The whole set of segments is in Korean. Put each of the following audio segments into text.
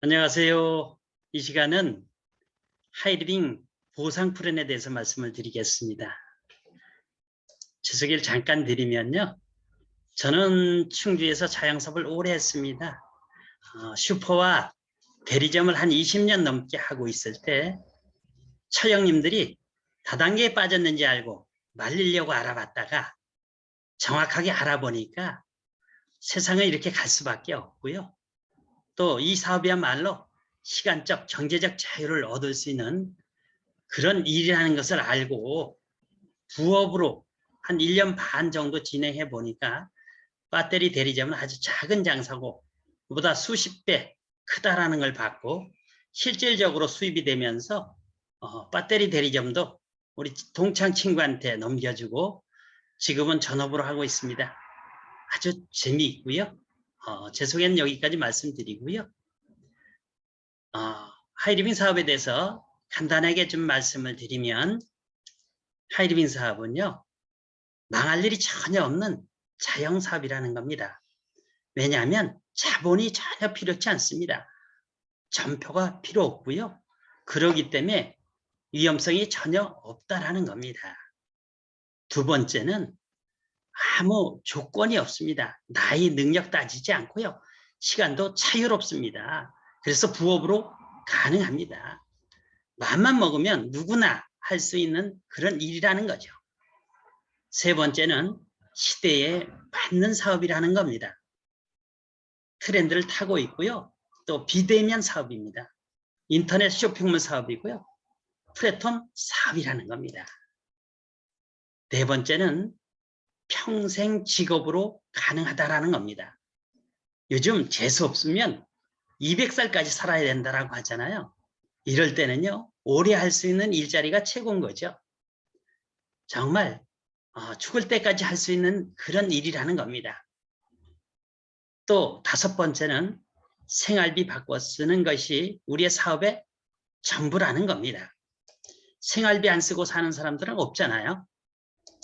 안녕하세요. 이 시간은 하이리빙 보상 플랜에 대해서 말씀을 드리겠습니다. 제 소개를 잠깐 드리면요. 저는 충주에서 자영업을 오래 했습니다. 슈퍼와 대리점을 한 20년 넘게 하고 있을 때 처형님들이 다단계에 빠졌는지 알고 말리려고 알아봤다가 정확하게 알아보니까 세상은 이렇게 갈 수밖에 없고요. 또 이 사업이야말로 시간적, 경제적 자유를 얻을 수 있는 그런 일이라는 것을 알고 부업으로 한 1년 반 정도 진행해 보니까 배터리 대리점은 아주 작은 장사고 그보다 수십 배 크다라는 걸 봤고 실질적으로 수입이 되면서 배터리 대리점도 우리 동창 친구한테 넘겨주고 지금은 전업으로 하고 있습니다. 아주 재미있고요. 제 소개는 여기까지 말씀드리고요. 하이리빙 사업에 대해서 간단하게 좀 말씀을 드리면 하이리빙 사업은요. 망할 일이 전혀 없는 자영사업이라는 겁니다. 왜냐하면 자본이 전혀 필요치 않습니다. 전표가 필요 없고요. 그러기 때문에 위험성이 전혀 없다라는 겁니다. 두 번째는 아무 조건이 없습니다. 나이, 능력 따지지 않고요. 시간도 자유롭습니다. 그래서 부업으로 가능합니다. 마음만 먹으면 누구나 할 수 있는 그런 일이라는 거죠. 세 번째는 시대에 맞는 사업이라는 겁니다. 트렌드를 타고 있고요. 또 비대면 사업입니다. 인터넷 쇼핑몰 사업이고요. 플랫폼 사업이라는 겁니다. 네 번째는 평생 직업으로 가능하다라는 겁니다. 요즘 재수 없으면 200살까지 살아야 된다라고 하잖아요. 이럴 때는요. 오래 할 수 있는 일자리가 최고인 거죠. 정말 죽을 때까지 할 수 있는 그런 일이라는 겁니다. 또 다섯 번째는 생활비 바꿔 쓰는 것이 우리의 사업의 전부라는 겁니다. 생활비 안 쓰고 사는 사람들은 없잖아요.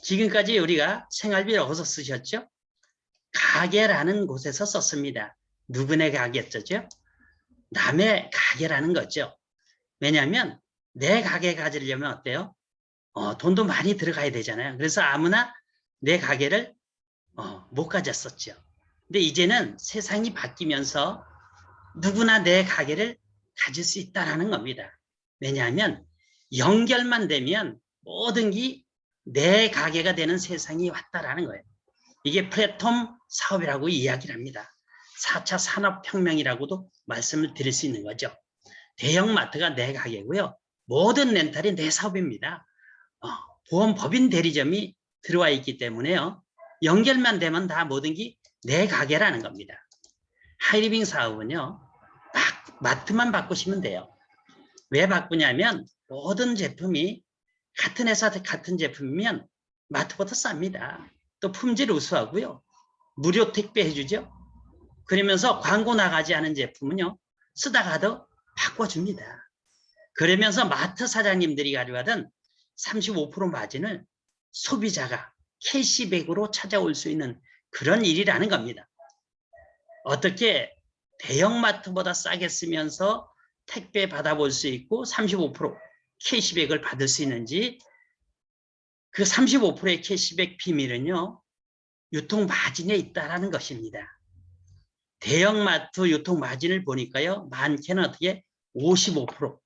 지금까지 우리가 생활비를 어디서 쓰셨죠? 가게라는 곳에서 썼습니다. 누구네 가게였죠? 남의 가게라는 거죠. 왜냐하면 내 가게 가지려면 어때요? 돈도 많이 들어가야 되잖아요. 그래서 아무나 내 가게를 못 가졌었죠. 근데 이제는 세상이 바뀌면서 누구나 내 가게를 가질 수 있다는 겁니다. 왜냐하면 연결만 되면 모든 게 내 가게가 되는 세상이 왔다라는 거예요. 이게 플랫폼 사업이라고 이야기를 합니다. 4차 산업혁명이라고도 말씀을 드릴 수 있는 거죠. 대형마트가 내 가게고요. 모든 렌탈이 내 사업입니다. 보험법인 대리점이 들어와 있기 때문에요. 연결만 되면 다 모든 게 내 가게라는 겁니다. 하이리빙 사업은요. 마트만 바꾸시면 돼요. 왜 바꾸냐면 모든 제품이 같은 회사 같은 제품이면 마트보다 쌉니다. 또 품질 우수하고요. 무료 택배 해주죠. 그러면서 광고 나가지 않은 제품은요. 쓰다가도 바꿔줍니다. 그러면서 마트 사장님들이 가져가던 35% 마진을 소비자가 캐시백으로 찾아올 수 있는 그런 일이라는 겁니다. 어떻게 대형마트보다 싸게 쓰면서 택배 받아볼 수 있고 35% 캐시백을 받을 수 있는지 그 35%의 캐시백 비밀은요. 유통 마진에 있다는 것입니다. 대형마트 유통 마진을 보니까요. 많게는 어떻게 55%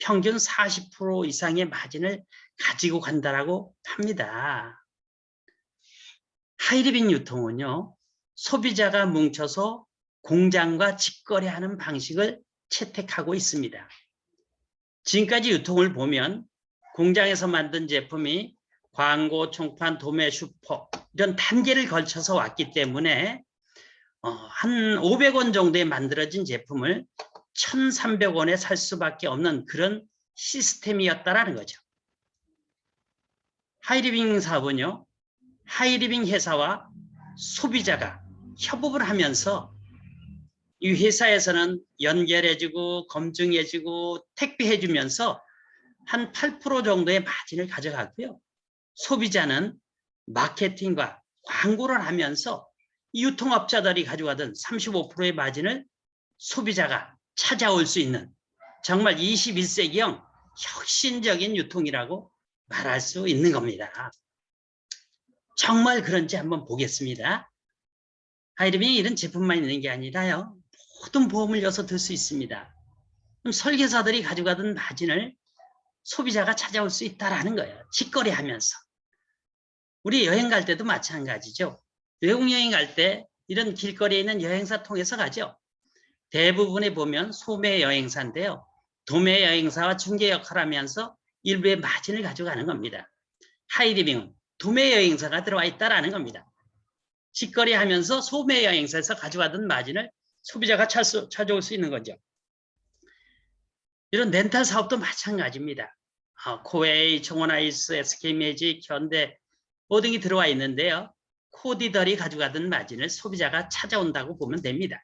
평균 40% 이상의 마진을 가지고 간다라고 합니다. 하이리빙 유통은요. 소비자가 뭉쳐서 공장과 직거래하는 방식을 채택하고 있습니다. 지금까지 유통을 보면 공장에서 만든 제품이 광고, 총판, 도매, 슈퍼 이런 단계를 걸쳐서 왔기 때문에 한 500원 정도에 만들어진 제품을 1,300원에 살 수밖에 없는 그런 시스템이었다라는 거죠. 하이리빙 사업은요. 하이리빙 회사와 소비자가 협업을 하면서 이 회사에서는 연결해주고 검증해주고 택배해주면서 한 8% 정도의 마진을 가져가고요. 소비자는 마케팅과 광고를 하면서 유통업자들이 가져가던 35%의 마진을 소비자가 찾아올 수 있는 정말 21세기형 혁신적인 유통이라고 말할 수 있는 겁니다. 정말 그런지 한번 보겠습니다. 하이리빙이 이런 제품만 있는 게 아니라요. 모든 보험을 여서 들 수 있습니다. 그럼 설계사들이 가져가던 마진을 소비자가 찾아올 수 있다는 거예요. 직거래하면서. 우리 여행 갈 때도 마찬가지죠. 외국 여행 갈 때 이런 길거리에 있는 여행사 통해서 가죠. 대부분에 보면 소매 여행사인데요. 도매 여행사와 중개 역할을 하면서 일부의 마진을 가져가는 겁니다. 하이리빙은 도매 여행사가 들어와 있다는 겁니다. 직거래하면서 소매 여행사에서 가져가던 마진을 소비자가 찾아올 수 있는 거죠. 이런 렌탈 사업도 마찬가지입니다. 코웨이, 청원아이스, SK매직, 현대 모든 게 들어와 있는데요. 코디들이 가져가던 마진을 소비자가 찾아온다고 보면 됩니다.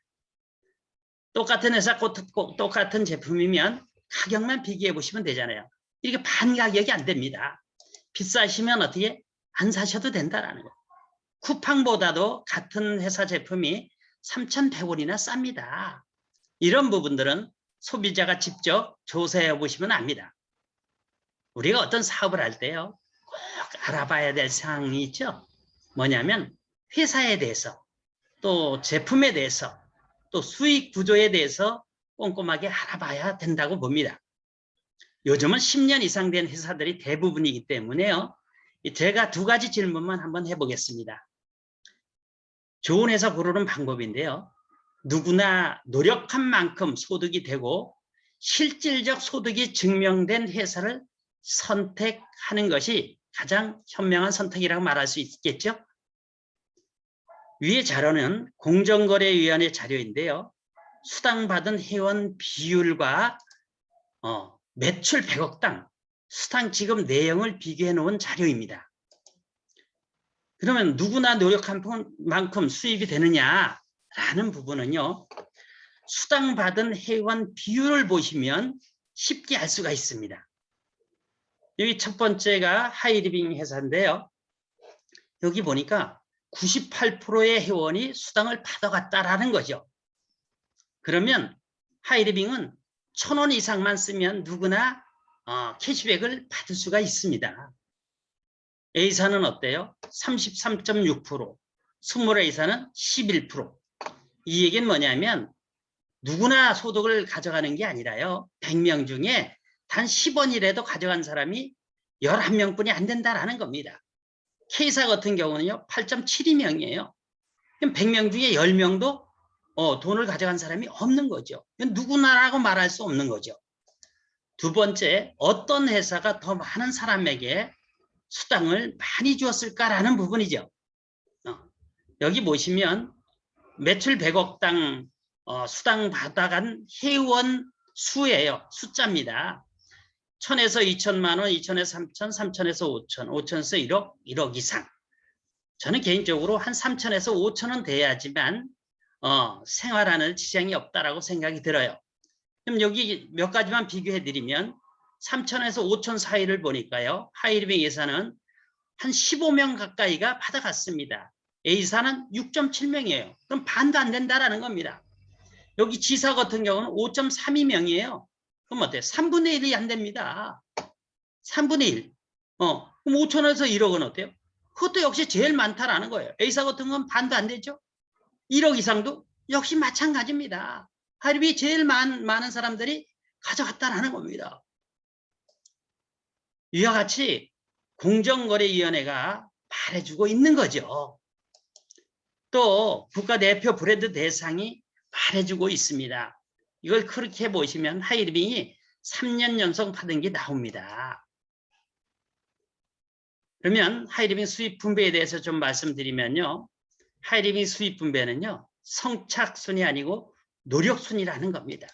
똑같은 회사, 똑같은 제품이면 가격만 비교해 보시면 되잖아요. 이게 반 가격이 안 됩니다. 비싸시면 어떻게 안 사셔도 된다라는 거예요. 쿠팡보다도 같은 회사 제품이 3,100원이나 쌉니다. 이런 부분들은 소비자가 직접 조사해 보시면 압니다. 우리가 어떤 사업을 할 때요, 꼭 알아봐야 될 사항이 있죠. 뭐냐면 회사에 대해서, 또 제품에 대해서, 또 수익 구조에 대해서 꼼꼼하게 알아봐야 된다고 봅니다. 요즘은 10년 이상 된 회사들이 대부분이기 때문에요. 제가 두 가지 질문만 한번 해보겠습니다. 좋은 회사 고르는 방법인데요. 누구나 노력한 만큼 소득이 되고 실질적 소득이 증명된 회사를 선택하는 것이 가장 현명한 선택이라고 말할 수 있겠죠. 위의 자료는 공정거래위원회 자료인데요. 수당받은 회원 비율과 매출 100억당 수당 지급 내용을 비교해 놓은 자료입니다. 그러면 누구나 노력한 만큼 수입이 되느냐라는 부분은요. 수당받은 회원 비율을 보시면 쉽게 알 수가 있습니다. 여기 첫 번째가 하이리빙 회사인데요. 여기 보니까 98%의 회원이 수당을 받아갔다라는 거죠. 그러면 하이리빙은 1,000원 이상만 쓰면 누구나 캐시백을 받을 수가 있습니다. A사는 어때요? 33.6%, 스몰 A사는 11%. 이 얘기는 뭐냐면 누구나 소득을 가져가는 게 아니라요. 100명 중에 단 10원이라도 가져간 사람이 11명뿐이 안 된다라는 겁니다. K사 같은 경우는요. 8.72명이에요. 그럼 100명 중에 10명도 돈을 가져간 사람이 없는 거죠. 누구나라고 말할 수 없는 거죠. 두 번째, 어떤 회사가 더 많은 사람에게 수당을 많이 주었을까라는 부분이죠. 여기 보시면 매출 100억당 수당 받아간 회원 수예요. 숫자입니다. 1,000에서 2천만 원, 2천에서 3천, 3천에서 5천, 5천에서 1억, 1억 이상. 저는 개인적으로 한 3천에서 5천은 돼야지만 생활하는 지장이 없다라고 생각이 들어요. 그럼 여기 몇 가지만 비교해 드리면 3천에서 5천 사이를 보니까요. 하이리빙 회사는 한 15명 가까이가 받아갔습니다. A사는 6.7명이에요. 그럼 반도 안 된다라는 겁니다. 여기 G사 같은 경우는 5.32명이에요. 그럼 어때요? 3분의 1이 안 됩니다. 3분의 1. 그럼 5천에서 1억은 어때요? 그것도 역시 제일 많다라는 거예요. A사 같은 건 반도 안 되죠. 1억 이상도 역시 마찬가지입니다. 하이리빙이 제일 많은 사람들이 가져갔다라는 겁니다. 이와 같이 공정거래위원회가 말해주고 있는 거죠. 또 국가대표 브랜드 대상이 말해주고 있습니다. 이걸 그렇게 보시면 하이리빙이 3년 연속 받은 게 나옵니다. 그러면 하이리빙 수입 분배에 대해서 좀 말씀드리면요. 하이리빙 수입 분배는요. 성착순이 아니고 노력순이라는 겁니다.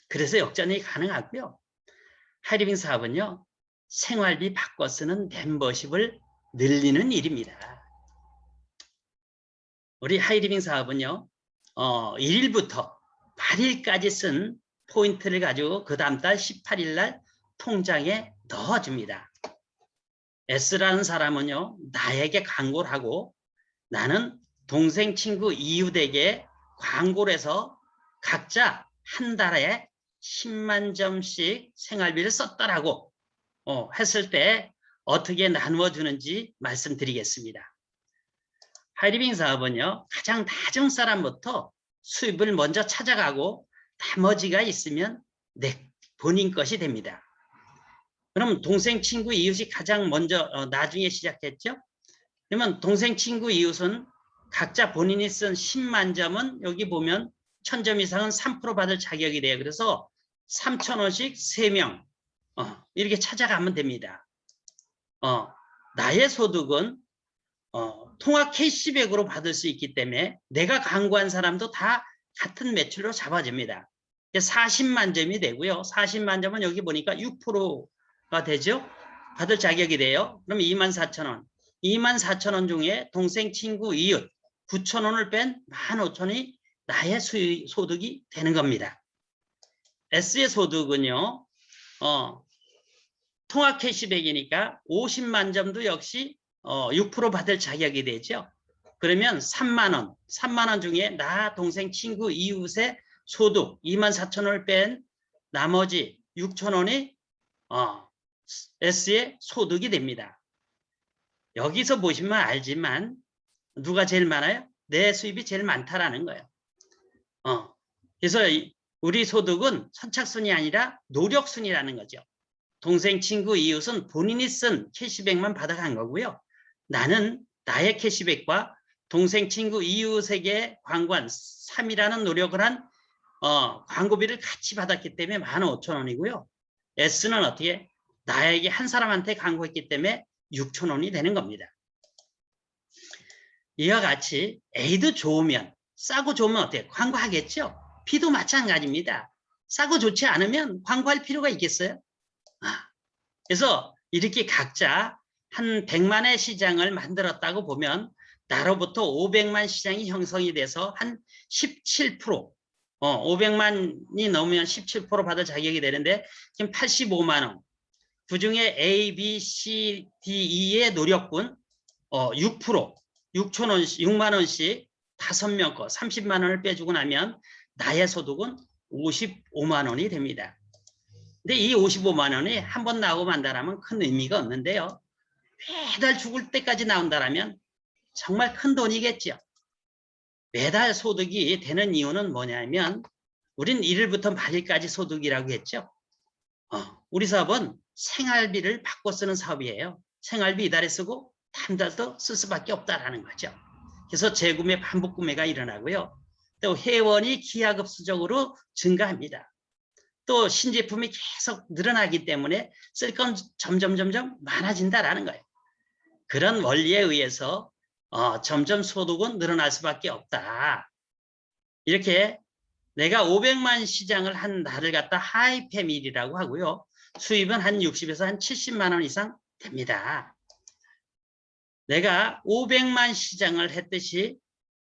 그래서 역전이 가능하고요. 하이리빙 사업은요. 생활비 바꿔 쓰는 멤버십을 늘리는 일입니다. 우리 하이리빙 사업은요. 1일부터 8일까지 쓴 포인트를 가지고 그 다음 달 18일 날 통장에 넣어줍니다. S라는 사람은요. 나에게 광고를 하고 나는 동생, 친구, 이웃에게 광고를 해서 각자 한 달에 10만 점씩 생활비를 썼다라고 했을 때 어떻게 나누어 주는지 말씀드리겠습니다. 하이리빙 사업은요, 가장 낮은 사람부터 수입을 먼저 찾아가고 나머지가 있으면 본인 것이 됩니다. 그럼 동생, 친구, 이웃이 가장 먼저 나중에 시작했죠? 그러면 동생, 친구, 이웃은 각자 본인이 쓴 10만 점은 여기 보면 1000점 이상은 3% 받을 자격이 돼요. 그래서 3,000원씩 3명 이렇게 찾아가면 됩니다. 나의 소득은 통합 캐시백으로 받을 수 있기 때문에 내가 광고한 사람도 다 같은 매출로 잡아집니다. 40만 점이 되고요. 40만 점은 여기 보니까 6%가 되죠. 받을 자격이 돼요. 그럼 24,000원. 24,000원 중에 동생, 친구, 이웃 9,000원을 뺀 15,000원이 나의 소득이 되는 겁니다. S의 소득은요. 통합 캐시백이니까 50만 점도 역시 6% 받을 자격이 되죠. 그러면 3만 원, 3만 원 중에 나, 동생, 친구, 이웃의 소득 24,000원을 뺀 나머지 6,000원이 S의 소득이 됩니다. 여기서 보시면 알지만 누가 제일 많아요? 내 수입이 제일 많다라는 거예요. 그래서 우리 소득은 선착순이 아니라 노력순이라는 거죠. 동생, 친구, 이웃은 본인이 쓴 캐시백만 받아간 거고요. 나는 나의 캐시백과 동생, 친구, 이웃에게 광고한 3이라는 노력을 한 광고비를 같이 받았기 때문에 15,000원이고요. S는 어떻게? 나에게 한 사람한테 광고했기 때문에 6,000원이 되는 겁니다. 이와 같이 A도 좋으면, 싸고 좋으면 어때요? 광고하겠죠? B도 마찬가지입니다. 싸고 좋지 않으면 광고할 필요가 있겠어요? 그래서 이렇게 각자 한 100만의 시장을 만들었다고 보면 나로부터 500만 시장이 형성이 돼서 한 17%, 500만이 넘으면 17% 받을 자격이 되는데 지금 85만 원. 그중에 A, B, C, D, E의 노력분 6%, 6,000원씩, 6만 원씩 5명 거 30만 원을 빼주고 나면 나의 소득은 55만 원이 됩니다. 근데 이 55만 원이 한 번 나오고 만다라면 큰 의미가 없는데요. 매달 죽을 때까지 나온다라면 정말 큰 돈이겠죠. 매달 소득이 되는 이유는 뭐냐면 우린 1일부터 말일까지 소득이라고 했죠. 우리 사업은 생활비를 바꿔 쓰는 사업이에요. 생활비 이달에 쓰고 다음 달도 쓸 수밖에 없다라는 거죠. 그래서 재구매, 반복 구매가 일어나고요. 또 회원이 기하급수적으로 증가합니다. 또 신제품이 계속 늘어나기 때문에 쓸 건 점점 많아진다라는 거예요. 그런 원리에 의해서 점점 소득은 늘어날 수밖에 없다. 이렇게 내가 500만 시장을 한 날을 갖다 하이패밀이라고 하고요. 수입은 한 60에서 한 70만 원 이상 됩니다. 내가 500만 시장을 했듯이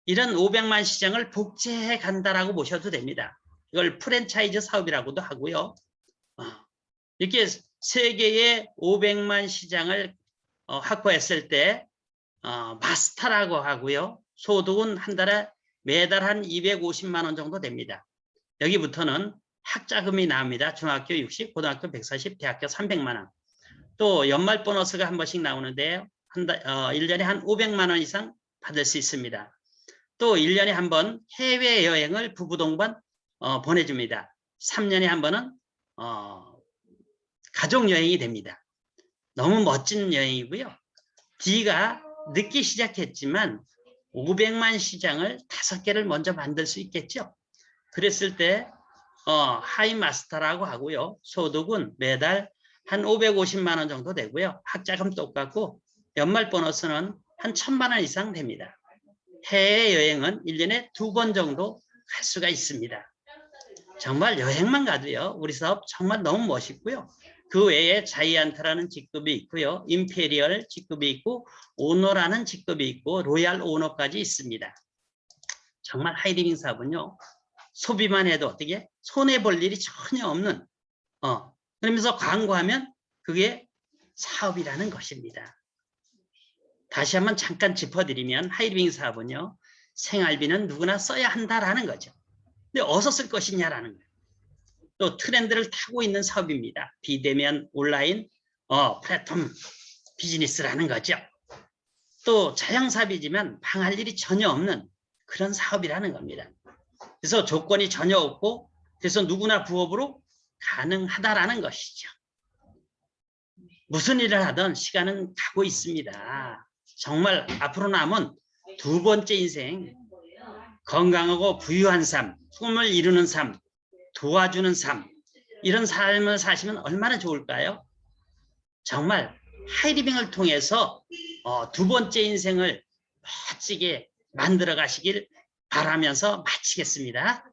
이런 500만 시장을 복제해 간다라고 보셔도 됩니다. 이걸 프랜차이즈 사업이라고도 하고요. 이렇게 세계의 500만 시장을 확보했을 때 마스터라고 하고요. 소득은 한 달에 매달 한 250만 원 정도 됩니다. 여기부터는 학자금이 나옵니다. 중학교 60, 고등학교 140, 대학교 300만 원. 또 연말 보너스가 한 번씩 나오는데요. 1년에 한 500만 원 이상 받을 수 있습니다. 또 1년에 한 번 해외여행을 부부 동반 보내줍니다. 3년에 한 번은 가족여행이 됩니다. 너무 멋진 여행이고요. D가 늦게 시작했지만 500만 시장을 5개를 먼저 만들 수 있겠죠. 그랬을 때 하이마스터라고 하고요. 소득은 매달 한 550만 원 정도 되고요. 학자금 똑같고 연말 보너스는 한 1,000만 원 이상 됩니다. 해외여행은 1년에 2번 정도 갈 수가 있습니다. 정말 여행만 가도요. 우리 사업 정말 너무 멋있고요. 그 외에 자이언트라는 직급이 있고요. 임페리얼 직급이 있고 오너라는 직급이 있고 로얄 오너까지 있습니다. 정말 하이리빙 사업은요. 소비만 해도 어떻게 손해볼 일이 전혀 없는 그러면서 광고하면 그게 사업이라는 것입니다. 다시 한번 잠깐 짚어드리면 하이리빙 사업은요. 생활비는 누구나 써야 한다라는 거죠. 근데 어디서 쓸 것이냐라는 거예요. 또 트렌드를 타고 있는 사업입니다. 비대면 온라인 플랫폼 비즈니스라는 거죠. 또 자영사업이지만 망할 일이 전혀 없는 그런 사업이라는 겁니다. 그래서 조건이 전혀 없고 그래서 누구나 부업으로 가능하다라는 것이죠. 무슨 일을 하든 시간은 가고 있습니다. 정말 앞으로 남은 두 번째 인생, 건강하고 부유한 삶, 꿈을 이루는 삶, 도와주는 삶, 이런 삶을 사시면 얼마나 좋을까요? 정말 하이리빙을 통해서 두 번째 인생을 멋지게 만들어 가시길 바라면서 마치겠습니다.